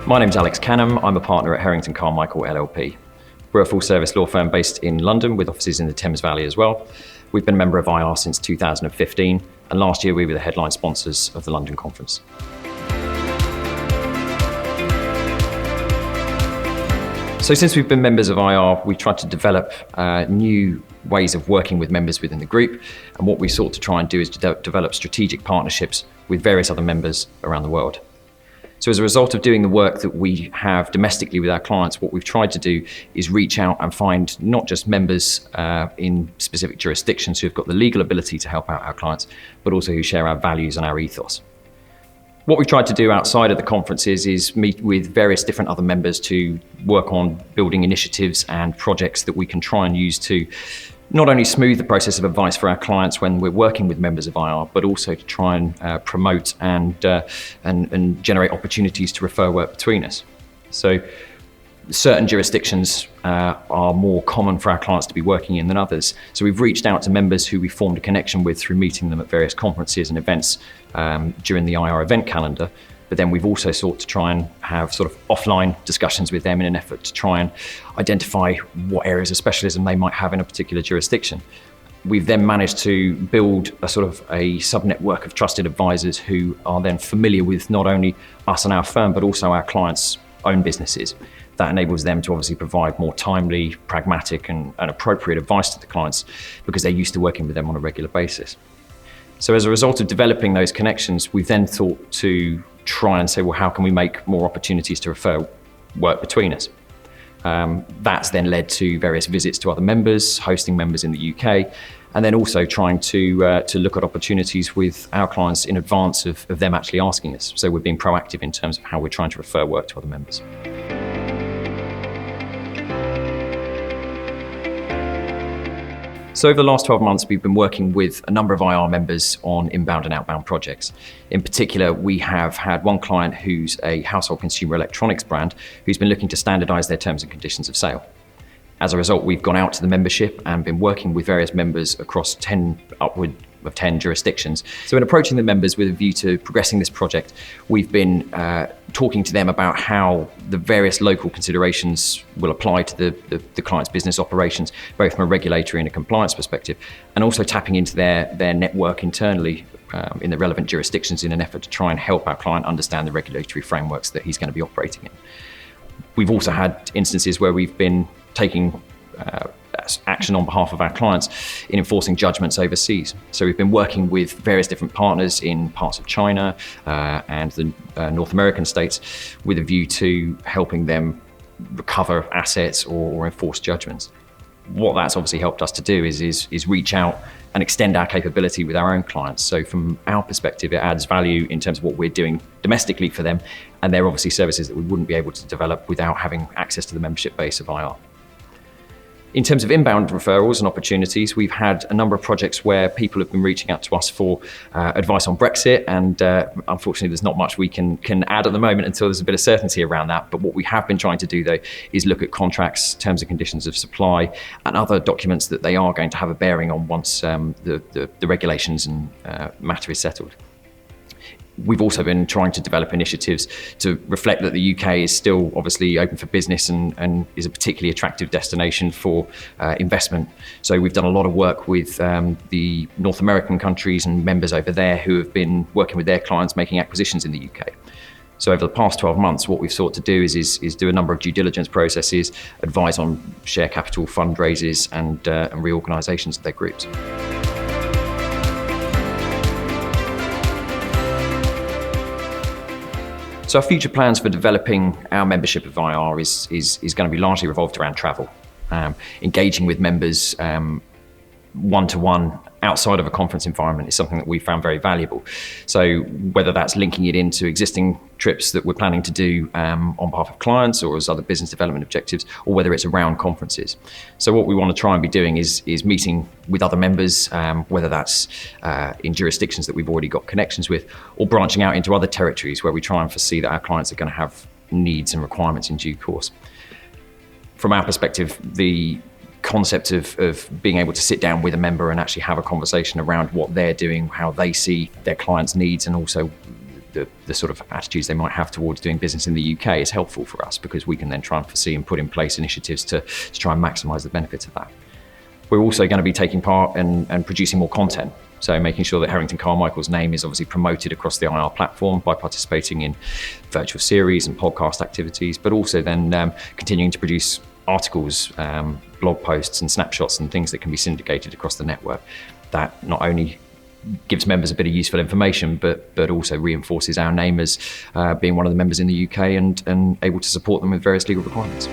My name's Alex Canham. I'm a partner at Harrington Carmichael LLP. We're a full-service law firm based in London with offices in the Thames Valley as well. We've been a member of IR since 2015, and last year we were the headline sponsors of the London conference. So since we've been members of IR, we've tried to develop new ways of working with members within the group, and what we sought to try and do is to develop strategic partnerships with various other members around the world. So as a result of doing the work that we have domestically with our clients, what we've tried to do is reach out and find not just members in specific jurisdictions who have got the legal ability to help out our clients, but also who share our values and our ethos. What we've tried to do outside of the conferences is meet with various different other members to work on building initiatives and projects that we can try and use to not only smooth the process of advice for our clients when we're working with members of IR, but also to try and promote and generate opportunities to refer work between us. So certain jurisdictions are more common for our clients to be working in than others. So we've reached out to members who we formed a connection with through meeting them at various conferences and events during the IR event calendar. But then we've also sought to try and have sort of offline discussions with them in an effort to try and identify what areas of specialism they might have in a particular jurisdiction. We've then managed to build a sort of a sub-network of trusted advisors who are then familiar with not only us and our firm, but also our clients' own businesses. That enables them to obviously provide more timely, pragmatic and appropriate advice to the clients because they're used to working with them on a regular basis. So as a result of developing those connections, we've then thought to try and say, well, how can we make more opportunities to refer work between us? That's then led to various visits to other members, hosting members in the UK, and then also trying to look at opportunities with our clients in advance of them actually asking us. So we're being proactive in terms of how we're trying to refer work to other members. So over the last 12 months, we've been working with a number of IR members on inbound and outbound projects. In particular, we have had one client who's a household consumer electronics brand who's been looking to standardise their terms and conditions of sale. As a result, we've gone out to the membership and been working with various members across upward of 10 jurisdictions. So in approaching the members with a view to progressing this project, we've been talking to them about how the various local considerations will apply to the client's business operations, both from a regulatory and a compliance perspective, and also tapping into their network internally in the relevant jurisdictions in an effort to try and help our client understand the regulatory frameworks that he's going to be operating in. We've also had instances where we've been taking action on behalf of our clients in enforcing judgments overseas. So we've been working with various different partners in parts of China and the North American states with a view to helping them recover assets or enforce judgments. What that's obviously helped us to do is reach out and extend our capability with our own clients. So from our perspective, it adds value in terms of what we're doing domestically for them, and they're obviously services that we wouldn't be able to develop without having access to the membership base of IR. In terms of inbound referrals and opportunities, we've had a number of projects where people have been reaching out to us for advice on Brexit, and unfortunately there's not much we can add at the moment until there's a bit of certainty around that. But what we have been trying to do though is look at contracts, terms and conditions of supply, and other documents that they are going to have a bearing on once the regulations and matter is settled. We've also been trying to develop initiatives to reflect that the UK is still obviously open for business and is a particularly attractive destination for investment. So we've done a lot of work with the North American countries and members over there who have been working with their clients making acquisitions in the UK. So over the past 12 months, what we've sought to do is do a number of due diligence processes, advise on share capital fundraisers and reorganisations of their groups. So our future plans for developing our membership of IR is going to be largely revolved around travel, engaging with members one-to-one outside of a conference environment is something that we found very valuable. So whether that's linking it into existing trips that we're planning to do on behalf of clients or as other business development objectives, or whether it's around conferences. So what we want to try and be doing is meeting with other members, whether that's in jurisdictions that we've already got connections with, or branching out into other territories where we try and foresee that our clients are going to have needs and requirements in due course. From our perspective, the concept of being able to sit down with a member and actually have a conversation around what they're doing, how they see their clients' needs, and also the sort of attitudes they might have towards doing business in the UK is helpful for us, because we can then try and foresee and put in place initiatives to try and maximise the benefits of that. We're also going to be taking part and producing more content. So making sure that Harrington Carmichael's name is obviously promoted across the IR platform by participating in virtual series and podcast activities, but also then continuing to produce articles, blog posts and snapshots and things that can be syndicated across the network. That not only gives members a bit of useful information, but also reinforces our name as being one of the members in the UK and able to support them with various legal requirements.